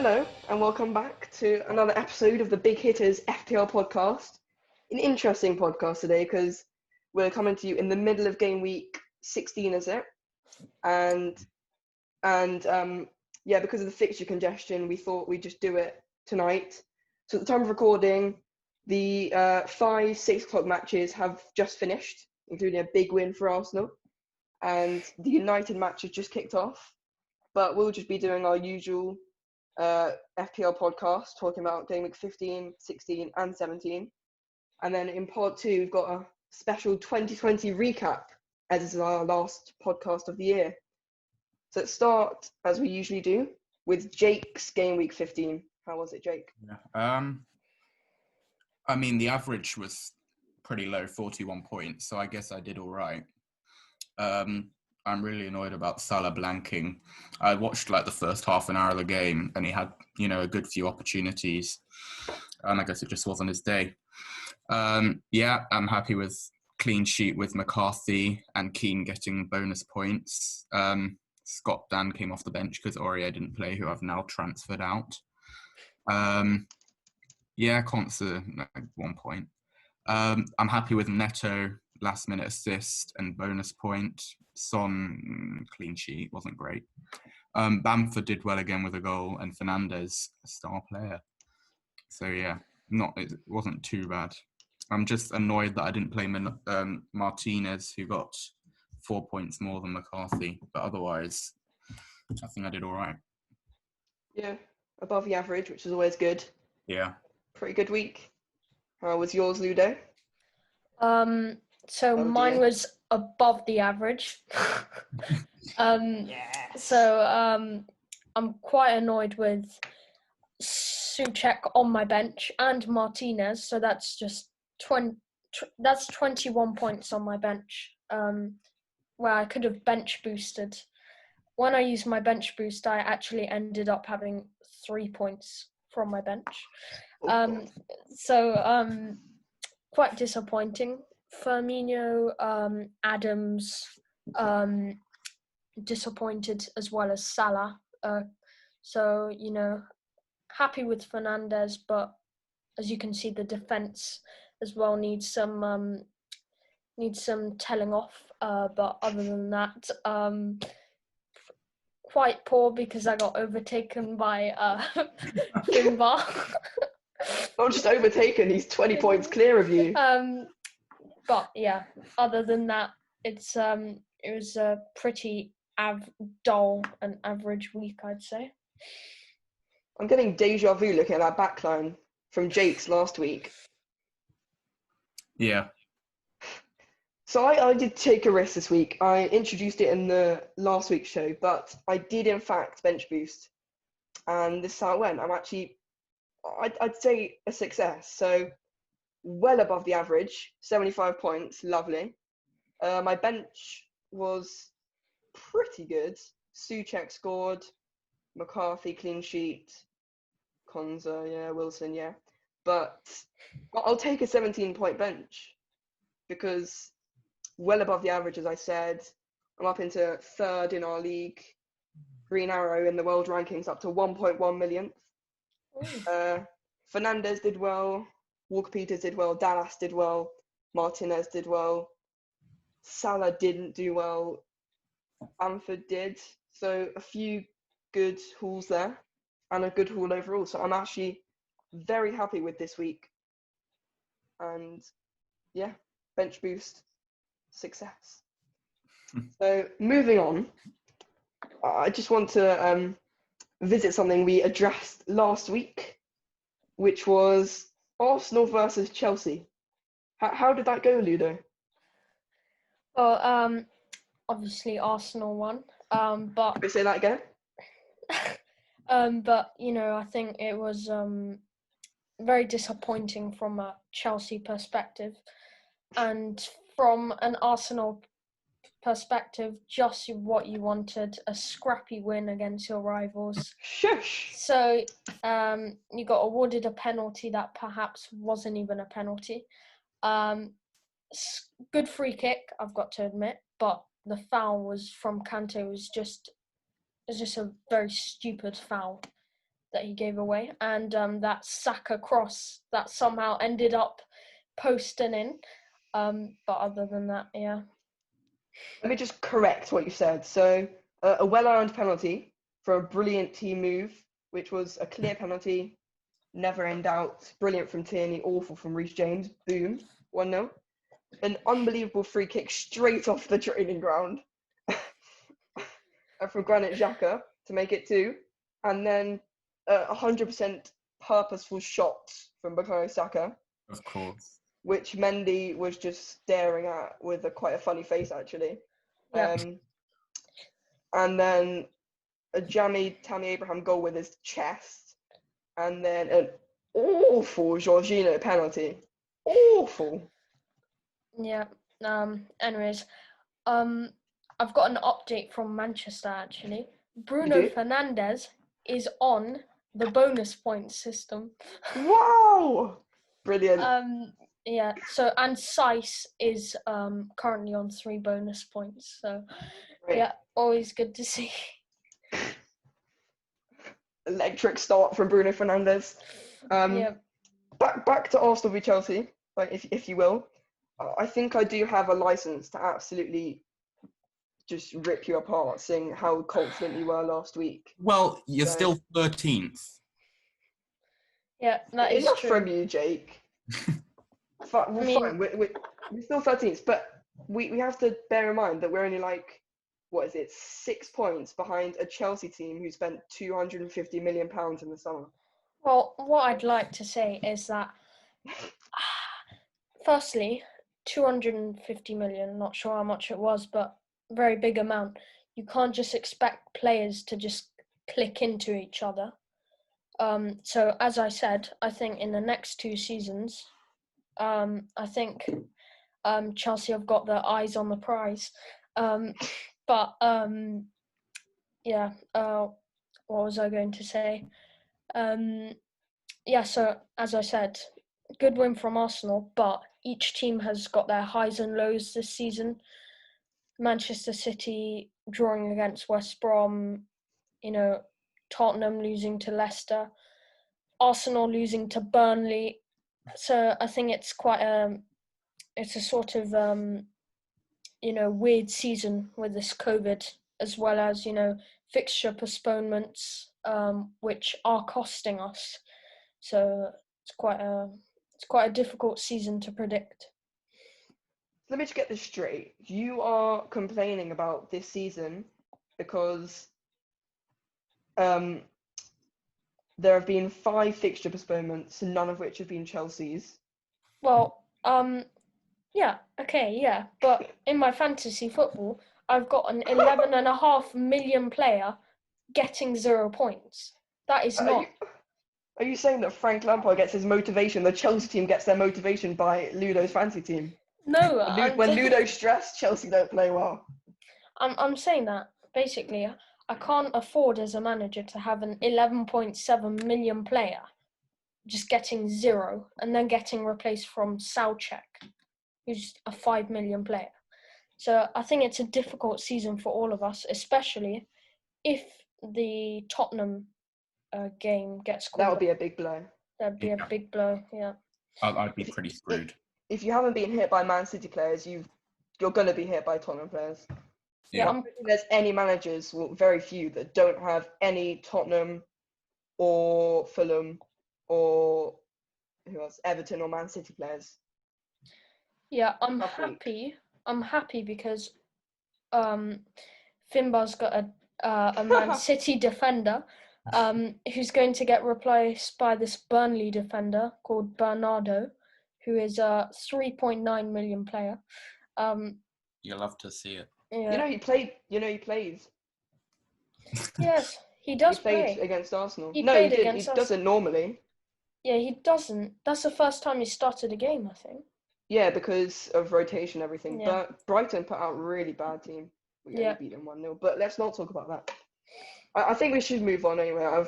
Hello and welcome back to another episode of the Big Hitters FPL Podcast. An interesting podcast today because we're coming to you in the middle of game week 16, is it? And because of the fixture congestion, we thought we'd just do it tonight. So at the time of recording, the 5-6 o'clock matches have just finished, including a big win for Arsenal, and the United match has just kicked off. But we'll just be doing our usual FPL podcast, talking about game week 15, 16 and 17. And then in part 2, we've got a special 2020 recap, as this is our last podcast of the year. So let's start, as we usually do, with Jake's game week 15. How was it, Jake? I mean, the average was pretty low, 41 points, so I guess I did all right. I'm really annoyed about Salah blanking. I watched the first half an hour of the game and he had, a good few opportunities. And I guess it just wasn't his day. I'm happy with clean sheet with McCarthy and Keane getting bonus points. Scott Dan came off the bench because Aurier didn't play, who I've now transferred out. Conser, 1 point. I'm happy with Neto, last minute assist and bonus point. Son, clean sheet, wasn't great. Bamford did well again with a goal, and Fernandes, a star player. So it wasn't too bad. I'm just annoyed that I didn't play Martinez, who got 4 points more than McCarthy. But otherwise, I think I did all right. Yeah, above the average, which is always good. Yeah. Pretty good week. How was yours, Ludo? Mine was above the average. I'm quite annoyed with Souček on my bench and Martinez. So that's just 21 points on my bench, where I could have bench boosted. When I used my bench boost, I actually ended up having 3 points from my bench. Quite disappointing. Firmino, Adams, disappointed, as well as Salah. Happy with Fernandes, but as you can see, the defence as well needs some telling off. But other than that, quite poor because I got overtaken by Finbar. Not just overtaken, he's 20 points clear of you. But yeah, other than that, it was a pretty dull and average week, I'd say. I'm getting deja vu looking at that backline from Jake's last week. Yeah. So I did take a risk this week. I introduced it in the last week's show, but I did in fact bench boost. And this is how it went. I'm actually, I'd say a success. So well above the average, 75 points, lovely. My bench was pretty good. Souček scored, McCarthy clean sheet, Konza, Wilson, But I'll take a 17-point bench because well above the average, as I said. I'm up into third in our league. Green Arrow in the world rankings up to 1.1 millionth. Fernandes did well. Walker-Peters did well. Dallas did well. Martinez did well. Salah didn't do well. Bamford did. So a few good hauls there and a good haul overall. So I'm actually very happy with this week. And bench boost, success. So moving on, I just want to visit something we addressed last week, which was Arsenal versus Chelsea. How did that go, Ludo? Well, obviously Arsenal won. But Can we say that again? I think it was very disappointing from a Chelsea perspective, and from an Arsenal perspective, just what you wanted, a scrappy win against your rivals. Shush! So you got awarded a penalty that perhaps wasn't even a penalty. Good free kick, I've got to admit, but the foul was from Kante was just a very stupid foul. that he gave away, and that Saka cross that somehow ended up posting in. But other than that, yeah. Let me just correct what you said. So, a well-earned penalty for a brilliant team move, which was a clear penalty, never in doubt. Brilliant from Tierney, awful from Reece James. Boom, 1-0. An unbelievable free kick straight off the training ground from Granit Xhaka to make it 2. And then 100% purposeful shot from Bukayo Saka. Of course. Which Mendy was just staring at with quite a funny face, actually. Yeah. And then a Tammy Abraham goal with his chest. And then an awful Jorginho penalty. Awful. Yeah. Anyways, I've got an update from Manchester, actually. Bruno Fernandes is on the bonus points system. Wow! Brilliant. Yeah, so, and Seiss is currently on 3 bonus points. So, Great. Yeah, always good to see. Electric start from Bruno Fernandes. Yeah. Back to Arsenal v Chelsea, like if you will. I think I do have a license to absolutely just rip you apart, seeing how confident you were last week. Well, you're still 13th. Yeah, that is enough true. from you, Jake. Fine, we're still 13th, but we have to bear in mind that we're only 6 points behind a Chelsea team who spent £250 million in the summer. Well, what I'd like to say is that, firstly, 250 million, not sure how much it was, but very big amount. You can't just expect players to just click into each other. So as I said, I think in the next 2 seasons, I think Chelsea have got their eyes on the prize. Yeah, what was I going to say? Yeah, so as I said, good win from Arsenal, but each team has got their highs and lows this season. Manchester City drawing against West Brom, Tottenham losing to Leicester, Arsenal losing to Burnley. So I think it's it's a sort of weird season with this COVID, as well as fixture postponements, which are costing us. So it's quite a difficult season to predict. Let me just get this straight. You are complaining about this season because there have been 5 fixture postponements, none of which have been Chelsea's. Well, yeah, okay, yeah. But in my fantasy football, I've got an 11.5 million player getting 0 points. That is not... Are you saying that Frank Lampard gets his motivation, the Chelsea team gets their motivation by Ludo's fantasy team? No. When Ludo's stressed, Chelsea don't play well. I'm saying that, basically, I can't afford as a manager to have an 11.7 million player just getting 0 and then getting replaced from Soucek, who's a 5 million player. So I think it's a difficult season for all of us, especially if the Tottenham game gets called. That would be a big blow. That'd be a big blow, yeah. I'd be pretty screwed. If you haven't been hit by Man City players, you're going to be hit by Tottenham players. Yeah. I don't think there's any managers, well, very few, that don't have any Tottenham or Fulham or who else, Everton or Man City players. Yeah, I'm happy. I'm happy because Finbar's got a Man City defender who's going to get replaced by this Burnley defender called Bernardo, who is a 3.9 million player. You'll love to see it. Yeah. He plays. Yes, he does play against Arsenal. He did. He doesn't normally. Yeah, he doesn't. That's the first time he started a game, I think. Yeah, because of rotation and everything. Yeah. But Brighton put out a really bad team. We only beat them 1-0. But let's not talk about that. I think we should move on anyway.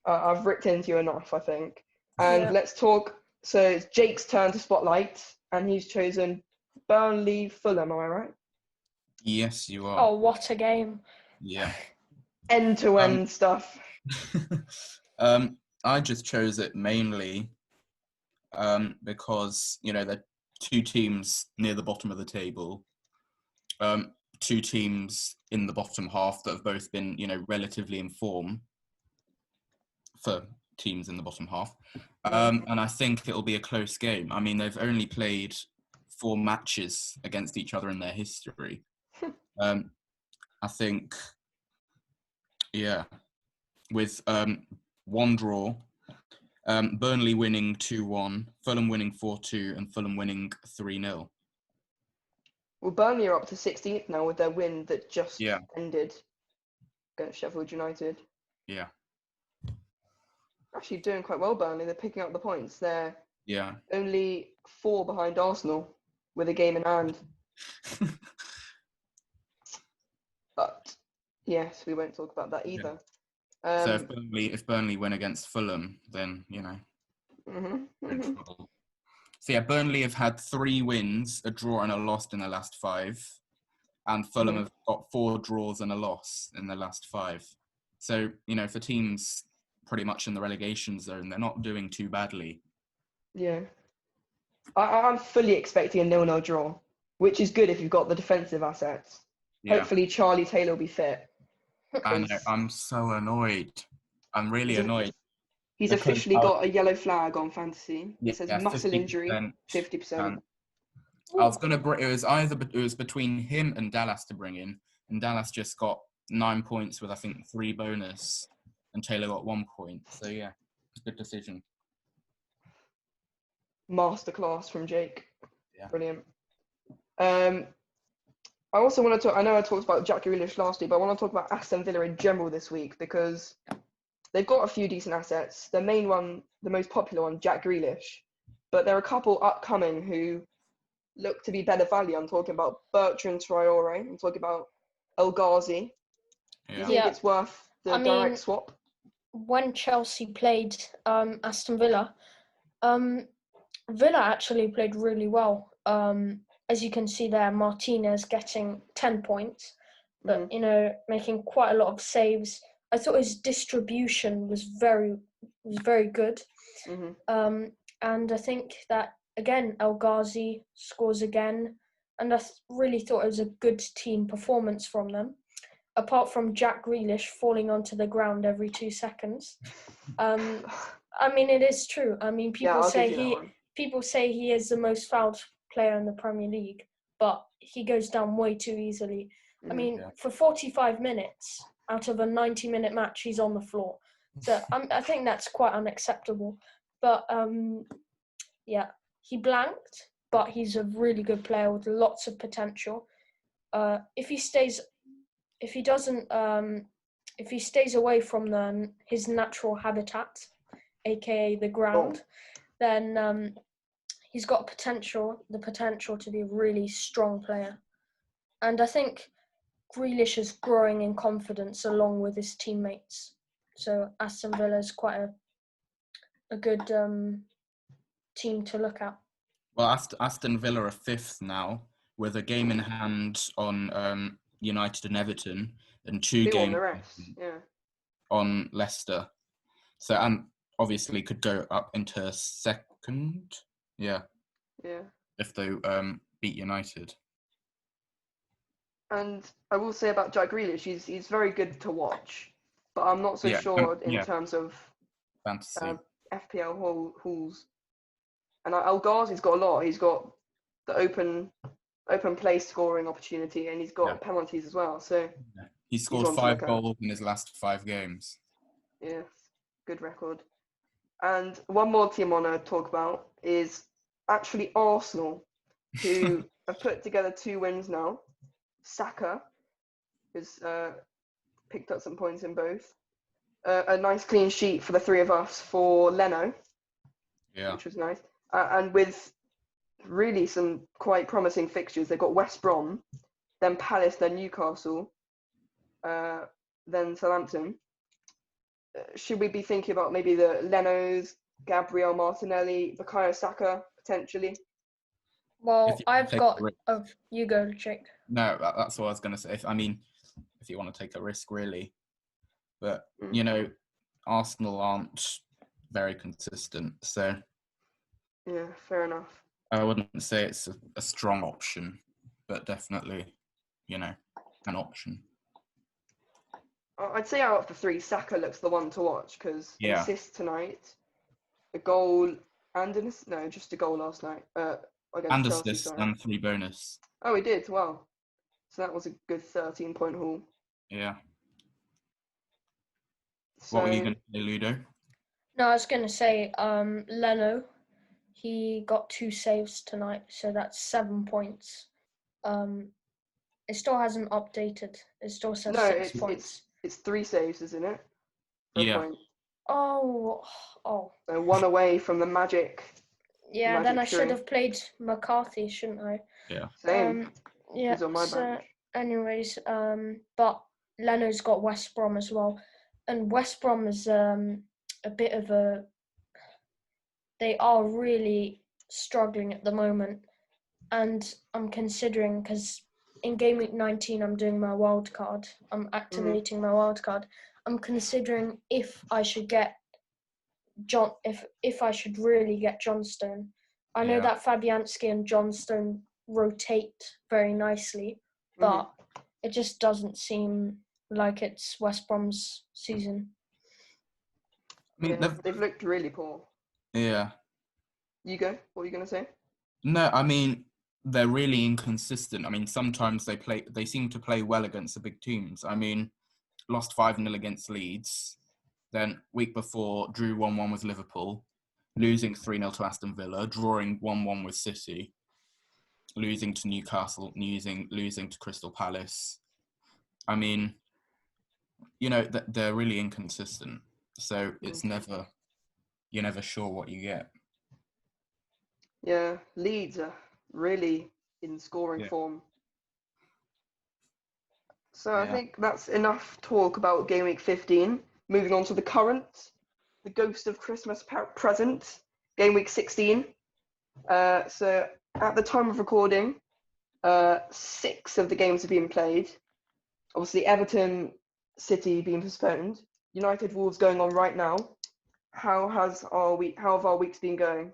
I've ripped into you enough, I think. And let's talk. So it's Jake's turn to spotlight, and he's chosen Burnley Fulham, am I right? Yes, you are. Oh, what a game. Yeah. End-to-end stuff. I just chose it mainly because, they're two teams near the bottom of the table, two teams in the bottom half that have both been, relatively in form for teams in the bottom half. And I think it'll be a close game. I mean, they've only played 4 matches against each other in their history. I think, with 1 draw, Burnley winning 2-1, Fulham winning 4-2, and Fulham winning 3-0. Well, Burnley are up to 16th now with their win that just ended against Sheffield United. Yeah. Actually doing quite well, Burnley. They're picking up the points. They're only 4 behind Arsenal with a game in hand. But, yes, we won't talk about that either. So if Burnley win against Fulham, then, trouble. So, Burnley have had 3 wins, a draw and a loss in the last 5. And Fulham have got 4 draws and a loss in the last 5. So, for teams pretty much in the relegation zone, they're not doing too badly. Yeah. I'm fully expecting a 0-0 draw, which is good if you've got the defensive assets. Yeah. Hopefully Charlie Taylor will be fit. I know, I'm so annoyed. I'm really annoyed. He's officially got a yellow flag on fantasy. It says muscle 50%, injury, 50%. I was gonna bring. It was between him and Dallas to bring in, and Dallas just got 9 points with I think 3 bonus, and Taylor got 1 point. So it's a good decision. Masterclass from Jake. Yeah. Brilliant. I also want to talk. I know I talked about Jack Grealish last week, but I want to talk about Aston Villa in general this week because they've got a few decent assets. The main one, the most popular one, Jack Grealish, but there are a couple upcoming who look to be better value. I'm talking about Bertrand Traore. I'm talking about El Ghazi. Do you think it's worth the direct swap? When Chelsea played Aston Villa, Villa actually played really well. As you can see there, Martinez getting 10 points, but making quite a lot of saves. I thought his distribution was very good. And I think that again, El Ghazi scores again, and I really thought it was a good team performance from them. Apart from Jack Grealish falling onto the ground every 2 seconds. I mean, it is true. I mean, people say he is the most fouled player in the Premier League, but he goes down way too easily. I mean, for 45 minutes out of a 90-minute match, he's on the floor. So I think that's quite unacceptable. But he blanked, but he's a really good player with lots of potential. If he stays away from his natural habitat, aka the ground, then he's got the potential to be a really strong player. And I think Grealish is growing in confidence along with his teammates. So Aston Villa is quite a good team to look at. Well, Aston Villa are 5th now with a game in hand on United and Everton and 2 games on Leicester. So, and obviously could go up into 2nd. Yeah. If they beat United. And I will say about Jack Grealish, he's very good to watch, but I'm not so sure in terms of fantasy FPL hauls. And El Ghazi's got a lot. He's got the open play scoring opportunity, and he's got penalties as well. So he scored 5 goals in his last 5 games. Yeah, good record. And one more team I want to talk about is actually Arsenal, who have put together 2 wins now. Saka has picked up some points in both. A nice clean sheet for the 3 of us for Leno, which was nice. And with really some quite promising fixtures. They've got West Brom, then Palace, then Newcastle, then Southampton. Should we be thinking about maybe the Lenos, Gabriel Martinelli, Bukayo Saka, potentially? Well, you go, Jake. No, that's what I was going to say. If you want to take a risk, really. But, Arsenal aren't very consistent, so Yeah, fair enough. I wouldn't say it's a strong option, but definitely, an option. I'd say out of the three, Saka looks the one to watch because an Yeah. assist tonight, a goal and just a goal last night against And Chelsea. assists Sorry. and 3 bonus. Oh, he did. Wow. So that was a good 13-point haul. Yeah. So, What were you going to say, Ludo? No, I was going to say Leno, he got 2 saves tonight, so that's 7 points. It still hasn't updated. It still says no, 6 points. it's 3 saves, isn't it? For a Yeah. point. Oh. So 1 away from the magic. Yeah, magic then I tree. should have played McCarthy, shouldn't I? Yeah. Same. Yeah. He's on my bench. Anyways, but Leno's got West Brom as well, and West Brom is a bit of a. They are really struggling at the moment, and I'm considering because in game week 19 I'm doing my wild card. I'm activating my wild card. I'm considering if I should get if I should really get Johnstone. I know that Fabianski and Johnstone rotate very nicely, but it just doesn't seem like it's West Brom's season. I mean, they've looked really poor. Yeah. You go. What were you going to say? No, I mean, they're really inconsistent. I mean, sometimes they seem to play well against the big teams. I mean, lost 5-0 against Leeds. Then week before, drew 1-1 with Liverpool, losing 3-0 to Aston Villa, drawing 1-1 with City, losing to Newcastle, losing to Crystal Palace. I mean, they're really inconsistent. So it's you're never sure what you get. Yeah, Leeds are really in scoring form. So I think that's enough talk about game week 15. Moving on to the current, the ghost of Christmas present, game week 16. So at the time of recording, 6 of the games have been played. Obviously, Everton, City being postponed. United, Wolves going on right now. How have our weeks been going?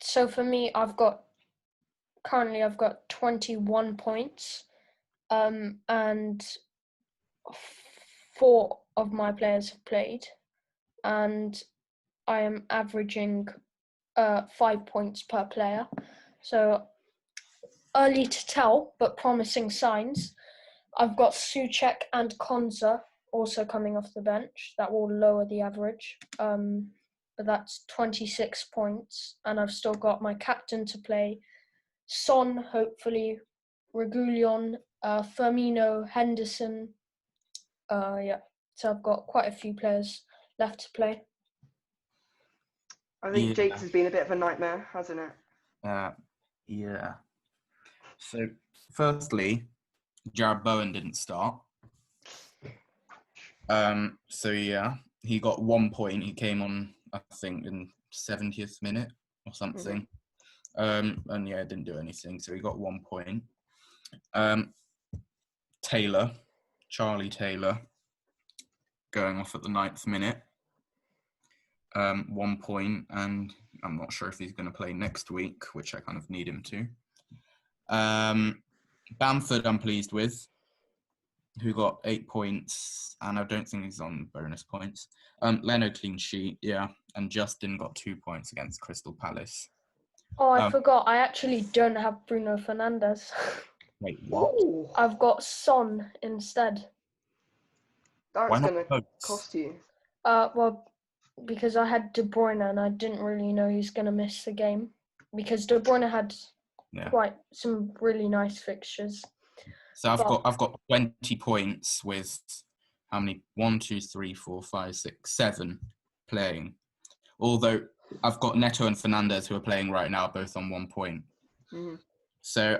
So for me, I've got 21 points, and 4 of my players have played, and I am averaging 5 points per player. So early to tell, but promising signs. I've got Souček and Konza also coming off the bench. That will lower the average. But that's 26 points. And I've still got my captain to play. Son, hopefully. Reguilon, Firmino, Henderson. So I've got quite a few players left to play. I think Jake's has been a bit of a nightmare, hasn't it? Yeah. So, firstly, Jared Bowen didn't start. He got 1 point. He came on, I think, in 70th minute or something. Didn't do anything. So he got 1 point. Charlie Taylor, going off at the 9th minute. 1 point, and I'm not sure if he's going to play next week, which I kind of need him to. Bamford, I'm pleased with, who got 8 points, and I don't think he's on bonus points. Leno clean sheet, and Justin got 2 points against Crystal Palace. Oh, I forgot. I actually don't have Bruno Fernandes. Wait, what? Ooh, I've got Son instead. that's going to cost you. Well, because I had De Bruyne and I didn't really know he's going to miss the game. Because De Bruyne had quite some really nice fixtures. So I've got 20 points with how many? 1, 2, 3, 4, 5, 6, 7 playing. Although I've got Neto and Fernandes who are playing right now, both on 1 point. Mm-hmm. So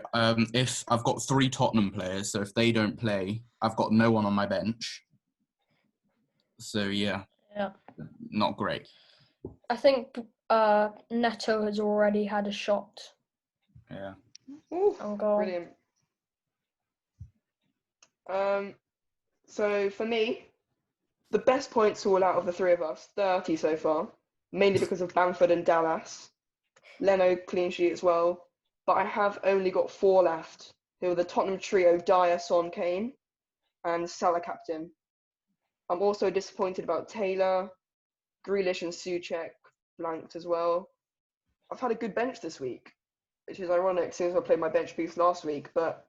if I've got 3 Tottenham players, so if they don't play, I've got no one on my bench. So not great. I think Neto has already had a shot. Yeah. Ooh, on goal. Brilliant. So for me, the best points all out of the three of us, 30 so far, mainly because of Bamford and Dallas. Leno clean sheet as well, but I have only got 4 left, who are the Tottenham trio, Dyer, Son, Kane, and Salah captain. I'm also disappointed about Taylor, Grealish and Souček blanked as well. I've had a good bench this week, which is ironic since I played my bench boost last week, but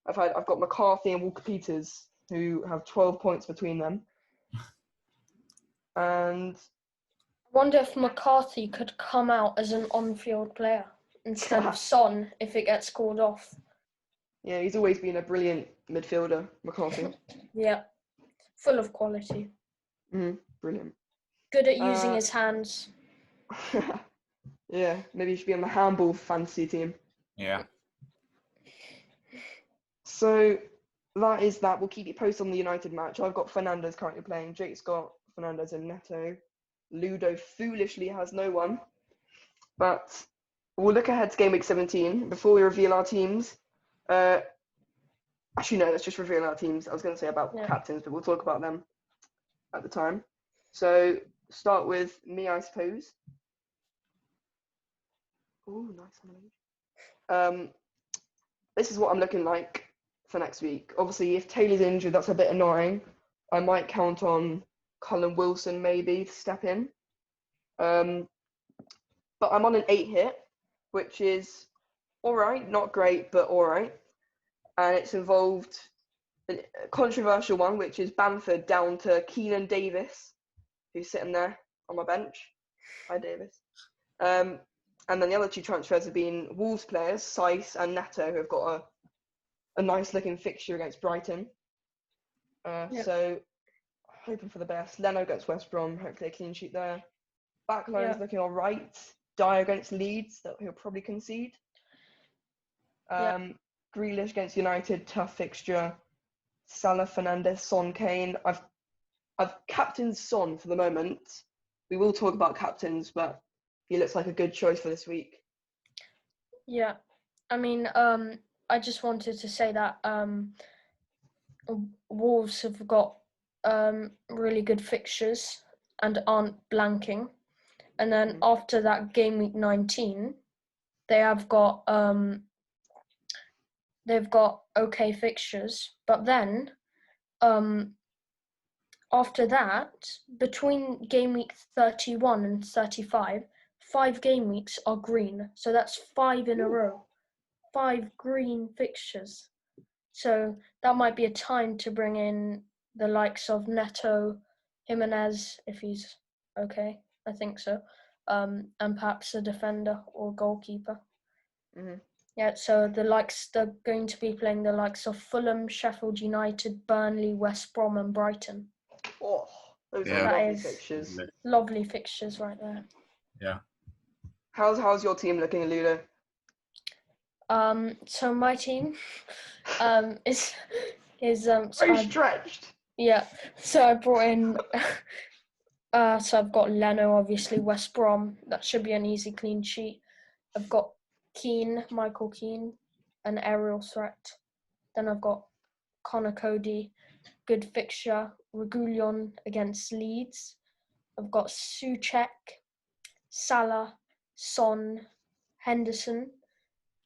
I've got McCarthy and Walker-Peters, who have 12 points between them. And I wonder if McCarthy could come out as an on-field player instead of Son if it gets called off. yeah, he's always been a brilliant midfielder, McCarthy. Yeah, full of quality. Brilliant. Good at using his hands. Yeah, maybe he should be on the handball fantasy team. Yeah. So that is that. We'll keep you posted on the United match. I've got Fernandes currently playing. Jake's got Fernandes and Neto. Ludo foolishly has no one. But we'll look ahead to game week 17 before we reveal our teams. Actually, no, let's just reveal our teams. I was going to say about captains, but we'll talk about them at the time. So start with me, I suppose. Oh, nice. This is what I'm looking like for next week. Obviously, if Taylor's injured, that's a bit annoying. I might count on Cullen Wilson maybe to step in. But I'm on an 8 hit, which is all right, not great, but all right. And it's involved a controversial one, which is Bamford down to Keenan Davis, who's sitting there on my bench. Hi, Davis. And then the other 2 transfers have been Wolves players, Saiss and Neto, who have got a nice-looking fixture against Brighton. So, hoping for the best. Leno against West Brom, hopefully a clean sheet there. Backline's looking all right. Dyer against Leeds, that he'll probably concede. Grealish against United, tough fixture. Salah, Fernandes, Son, Kane. I've captained Son for the moment. We will talk about captains, but he looks like a good choice for this week. Yeah, I mean, I just wanted to say that Wolves have got really good fixtures and aren't blanking. And then after that game week 19, they've got okay fixtures. But then after that, between game week 31 and 35, 5 game weeks are green. So that's 5 in a row. 5 green fixtures. So that might be a time to bring in the likes of Neto, Jimenez, if he's okay. I think so. And perhaps a defender or goalkeeper. Yeah, so they're going to be playing the likes of Fulham, Sheffield United, Burnley, West Brom and Brighton. Oh, those are lovely fixtures. Lovely fixtures right there. Yeah. How's your team looking, Ludo? So my team is very stretched. Yeah. So I brought in so I've got Leno, obviously, West Brom. That should be an easy clean sheet. I've got Michael Keane, an aerial threat. Then I've got Connor Cody, good fixture. Reguilon against Leeds. I've got Souček, Salah, Son, Henderson,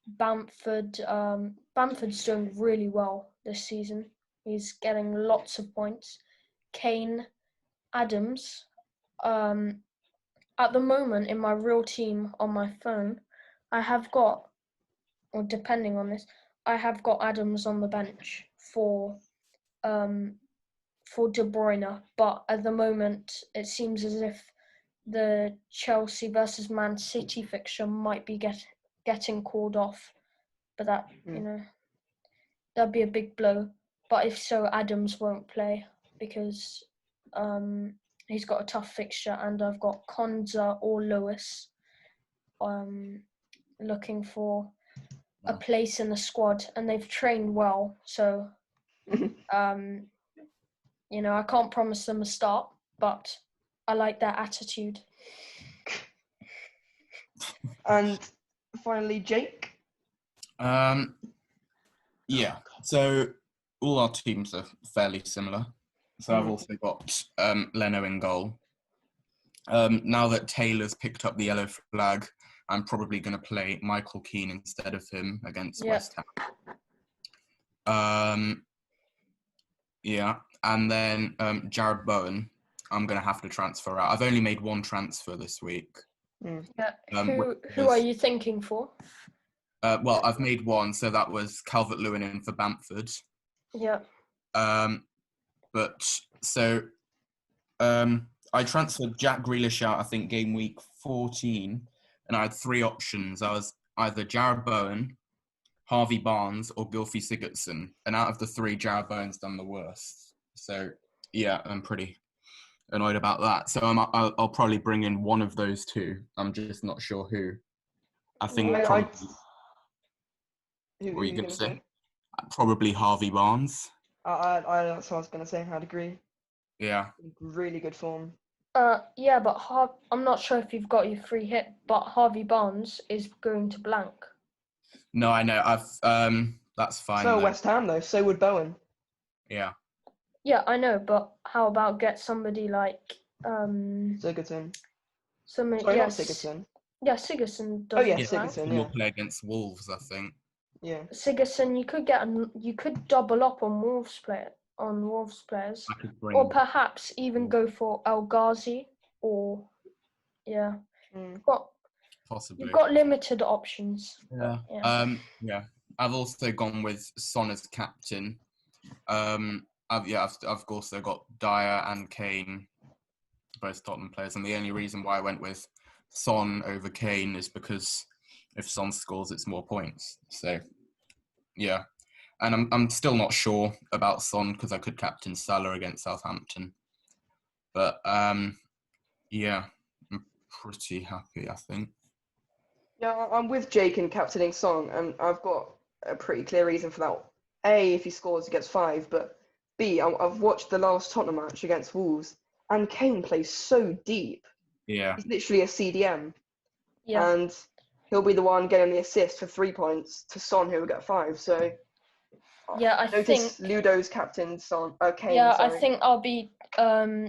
Bamford. Bamford's doing really well this season. He's getting lots of points. Kane, Adams. At the moment, in my real team on my phone, I have got, or depending on this, I have got Adams on the bench for De Bruyne. But at the moment, it seems as if the Chelsea versus Man City fixture might be getting called off. But that, that'd be a big blow. But if so, Adams won't play because he's got a tough fixture, and I've got Konza or Lewis looking for a place in the squad, and they've trained well. So, I can't promise them a start, but I like their attitude. And finally, Jake? Yeah, so all our teams are fairly similar. So I've also got Leno in goal. Now that Taylor's picked up the yellow flag, I'm probably going to play Michael Keane instead of him against West Ham. Yeah, and then Jared Bowen, I'm going to have to transfer out. I've only made one transfer this week. Yeah. Who are you thinking for? Well, I've made one, so that was Calvert-Lewin in for Bamford. Yeah. I transferred Jack Grealish out, I think, game week 14, and I had three options. I was either Jared Bowen, Harvey Barnes, or Gylfi Sigurdsson. And out of the three, Jared Bowen's done the worst. So, yeah, I'm pretty annoyed about that. So I'll probably bring in one of those two. I'm just not sure who. I think probably... What were you going to say? Probably Harvey Barnes. That's what I was going to say. I'd agree. Yeah. Really good form. Yeah, but I'm not sure if you've got your free hit, but Harvey Barnes is going to blank. No, I know. That's fine. So West Ham though. So would Bowen. Yeah. Yeah, I know, but how about get somebody like Sigurdsson. Somebody, Sorry, yes. not Sigurdsson. Yeah, Sigurdsson does. Oh yeah, blank. Sigurdsson. We'll play against Wolves, I think. Yeah. Sigurdsson, you could double up on Wolves players, or perhaps even go for El Ghazi, or Possibly. You've got limited options. Yeah. Yeah. I've also gone with Son as captain. I've also got Dyer and Kane, both Tottenham players, and the only reason why I went with Son over Kane is because if Son scores, it's more points. So, yeah. And I'm still not sure about Son because I could captain Salah against Southampton. But, yeah, I'm pretty happy, I think. Yeah, I'm with Jake in captaining Son, and I've got a pretty clear reason for that. A, if he scores, he gets 5, but B, I've watched the last Tottenham match against Wolves, and Kane plays so deep. Yeah. He's literally a CDM. Yeah. And he'll be the one getting the assist for 3 points to Son, who will get 5. So, yeah, I think Ludo's captain Son. Kane. Yeah, sorry. I think I'll be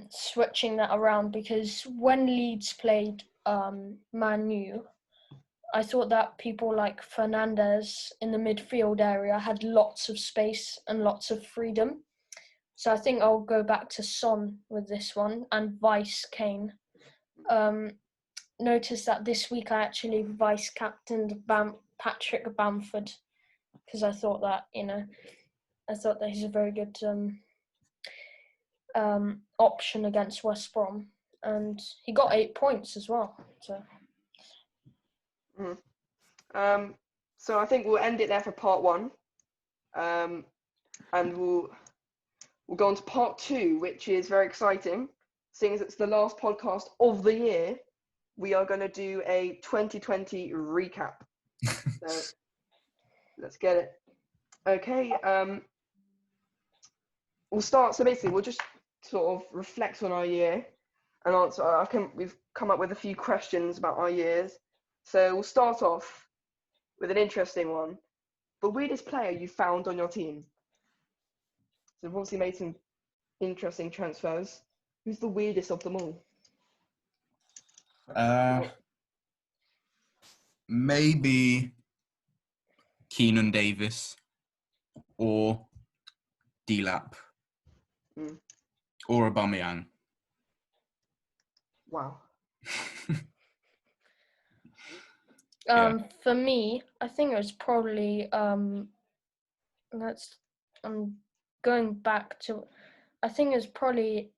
switching that around because when Leeds played Man U, I thought that people like Fernandes in the midfield area had lots of space and lots of freedom. So I think I'll go back to Son with this one and vice Kane. Notice that this week I actually vice captained Patrick Bamford because I thought that he's a very good option against West Brom, and he got 8 points as well. So. So I think we'll end it there for part 1, and we'll go on to part 2, which is very exciting. Seeing as it's the last podcast of the year, we are going to do a 2020 recap. So let's get it. Okay. We'll start. So basically, we'll just sort of reflect on our year and answer. We've come up with a few questions about our years. So we'll start off with an interesting one. The weirdest player you found on your team. So we've obviously made some interesting transfers. Who's the weirdest of them all? Maybe Keenan Davis or Delap or Aubameyang. Wow. For me, I think it was probably I'm going back to. I think it's probably.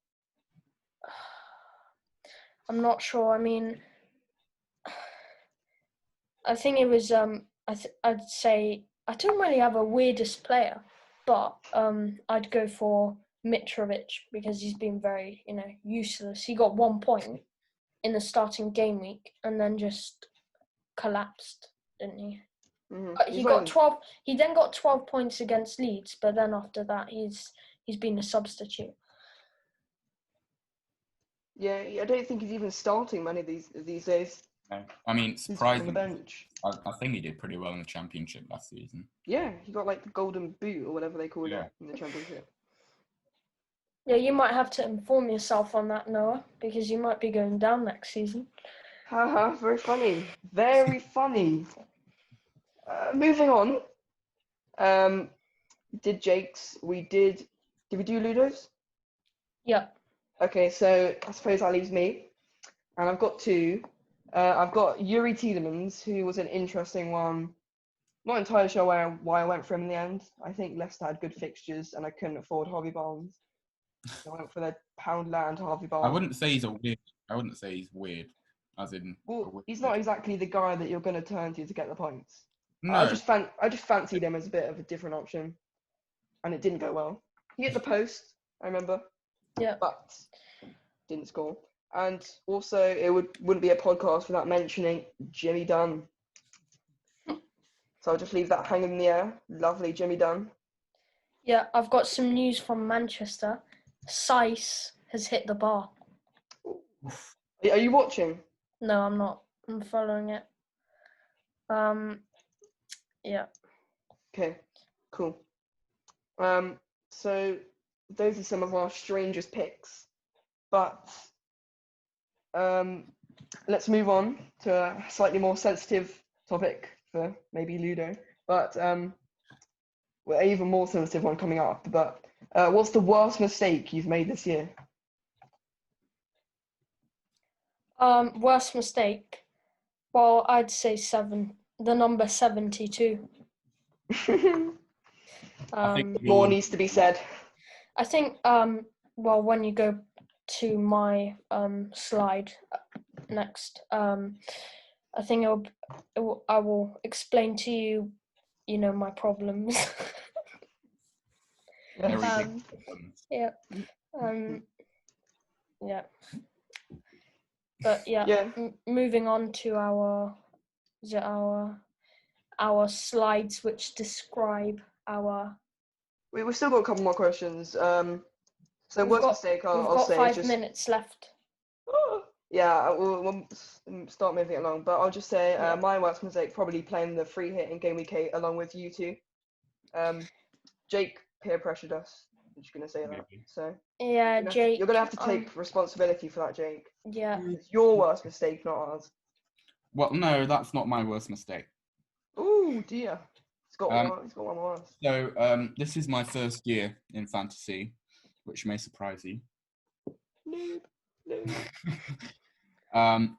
I'm not sure. I mean, I think it was. I'd say I don't really have a weirdest player, but I'd go for Mitrovic because he's been very, useless. He got 1 point in the starting game week and then just collapsed, didn't he? Mm-hmm. But he got 12. He then got 12 points against Leeds, but then after that, he's been a substitute. Yeah, I don't think he's even starting many of these days. No. I mean, surprisingly, on the bench. I think he did pretty well in the Championship last season. Yeah, he got like the golden boot or whatever they call it in the Championship. Yeah, you might have to inform yourself on that, Noah, because you might be going down next season. Haha, very funny. Very funny. Moving on. Did Jake's. Did we do Ludo's? Yeah. Okay, so I suppose that leaves me. And I've got two. I've got Yuri Tielemans, who was an interesting one. Not entirely sure why I went for him in the end. I think Leicester had good fixtures and I couldn't afford Harvey Barnes. So I went for the pound land Harvey Barnes. I wouldn't say he's weird, as in. Well, he's not exactly the guy that you're going to turn to get the points. No. I just fancied him as a bit of a different option, and it didn't go well. He hit the post, I remember. Yeah. But didn't score. And also, it wouldn't be a podcast without mentioning Jimmy Dunn. So I'll just leave that hanging in the air. Lovely Jimmy Dunn. Yeah, I've got some news from Manchester. Sice has hit the bar. Are you watching? No, I'm not. I'm following it. Yeah. Okay, cool. So those are some of our strangest picks. But let's move on to a slightly more sensitive topic for maybe Ludo. But well, an even more sensitive one coming up. But what's the worst mistake you've made this year? Worst mistake. Well, I'd say the number 72. More needs to be said. I think, well, when you go to my slide next, I think I will explain to you, my problems. Yeah. Yeah. But yeah. Moving on to our slides, which describe our. We've still got a couple more questions. So worst mistake, I'll say. We've got 5 minutes left. Yeah, we'll start moving along. But I'll just say my worst mistake, probably playing the free hit in game week 8 along with you two. Jake peer pressured us. I'm just going to say that. So yeah, Jake. You're going to have to take responsibility for that, Jake. Yeah. It's your worst mistake, not ours. Well, no, that's not my worst mistake. Oh, dear. He's got one worse. So this is my first year in fantasy, which may surprise you. Noob.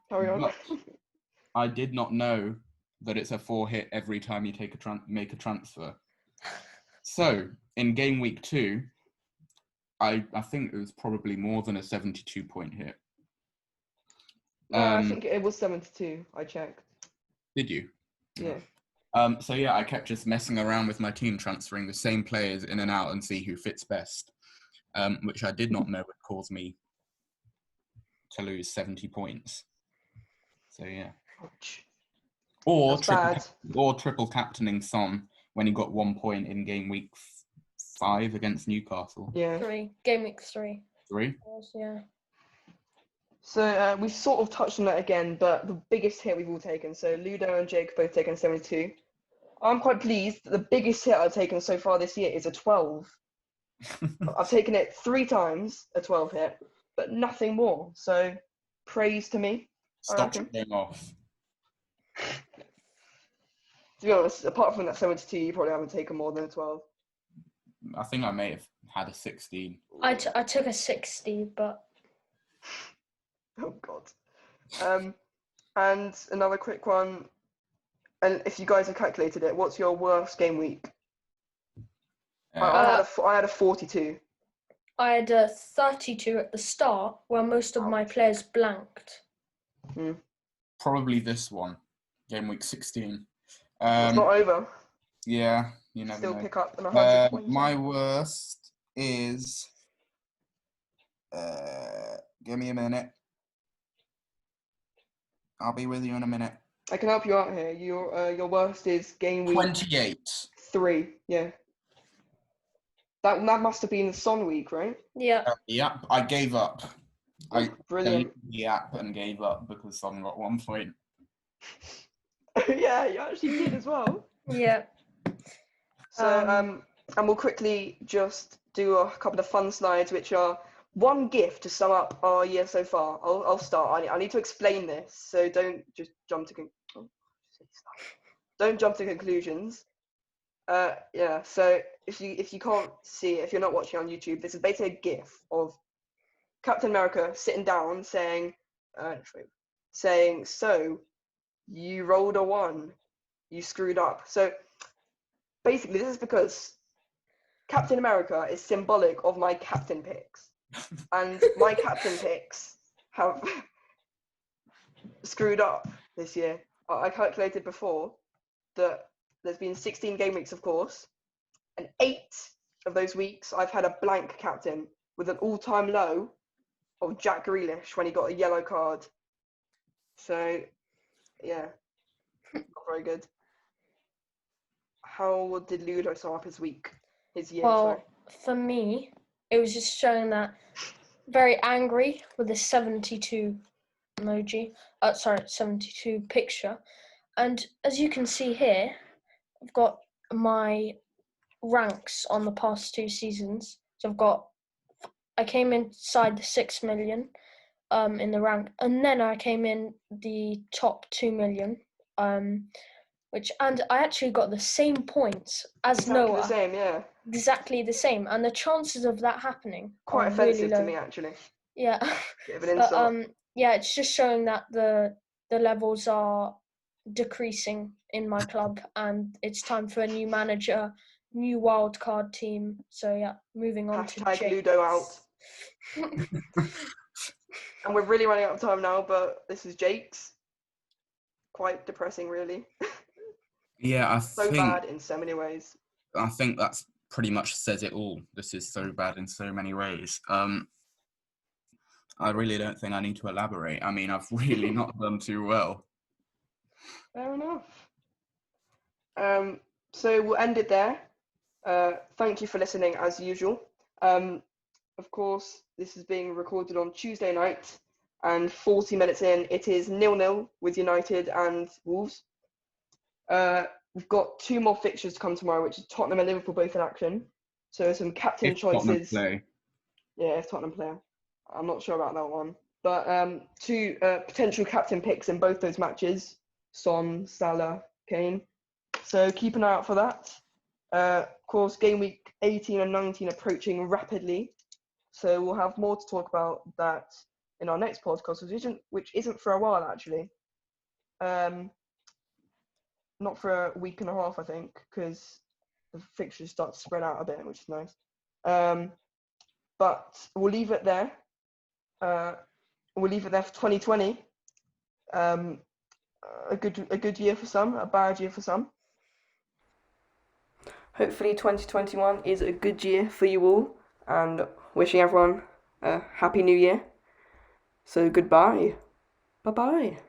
Carry on. I did not know that it's a 4-hit every time you make a transfer. So in game week 2, I think it was probably more than a 72-point hit. I think it was 72. I checked. Did you? Yeah. So yeah, I kept just messing around with my team, transferring the same players in and out and see who fits best, which I did not know would cause me to lose 70 points. So yeah. Or triple captaining Son when he got 1 point in game week 5 against Newcastle. Yeah. Game week 3. 3? Yeah. So we've sort of touched on that again, but the biggest hit we've all taken. So Ludo and Jake both taken 72. I'm quite pleased that the biggest hit I've taken so far this year is a 12. I've taken it 3 times, a 12 hit, but nothing more. So praise to me. Stop showing off. To be honest, apart from that 72, you probably haven't taken more than a 12. I think I may have had a 16. I took a 60, but... Oh, God. And another quick one. And if you guys have calculated it, what's your worst game week? I had a 42. I had a 32 at the start, where most of my players blanked. Probably this one, game week 16. It's not over. Yeah, you never Still know. pick up an 100 points. My worst is... give me a minute. I'll be with you in a minute. I can help you out here. Your worst is game week 28. 3. Yeah. That must have been the Son week, right? Yeah. Yep, I gave up. I Brilliant. deleted the app and gave up because Son got 1 point. Yeah, you actually did as well. Yeah. So and we'll quickly just do a couple of fun slides, which are one gift to sum up our year so far. I'll start. I need to explain this, so don't just jump to conclusions. Yeah. So if you can't see it, if you're not watching on YouTube, this is basically a GIF of Captain America sitting down saying, "So you rolled a 1, you screwed up." So basically, this is because Captain America is symbolic of my captain picks, and my captain picks have screwed up this year. I calculated before that there's been 16 game weeks, of course, and 8 of those weeks I've had a blank captain with an all-time low of Jack Grealish when he got a yellow card. So, yeah, not very good. How did Ludo sum up his year? Well, for me, it was just showing that very angry with the 72 emoji. 72 picture. And as you can see here, I've got my ranks on the past 2 seasons. So I came inside the 6 million in the rank, and then I came in the top 2 million, and I actually got the same points as exactly Noah. The same, yeah. Exactly the same, and the chances of that happening quite are offensive really low. to me, actually. Yeah. Bit of an insult. But yeah, it's just showing that the levels are decreasing in my club, and it's time for a new manager, new wildcard team. So yeah, moving on to Hashtag Jake. Ludo out. And we're really running out of time now, but this is Jake's. Quite depressing, really. Yeah, So bad in so many ways. I think that's pretty much says it all. This is so bad in so many ways. I really don't think I need to elaborate. I mean, I've really not done too well. Fair enough. So we'll end it there. Thank you for listening, as usual. Of course, this is being recorded on Tuesday night, and 40 minutes in, it is 0-0 with United and Wolves. We've got 2 more fixtures to come tomorrow, which is Tottenham and Liverpool both in action. So some captain choices. Tottenham play. Yeah, if Tottenham play. I'm not sure about that one. But 2 potential captain picks in both those matches. Son, Salah, Kane. So keep an eye out for that. Of course, game week 18 and 19 approaching rapidly. So we'll have more to talk about that in our next podcast, which isn't for a while, actually. Not for a week and a half, I think, because the fixtures start to spread out a bit, which is nice. But we'll leave it there. We'll leave it there for 2020. A good year for some, a bad year for some. Hopefully 2021 is a good year for you all, and wishing everyone a happy new year. So goodbye. Bye-bye.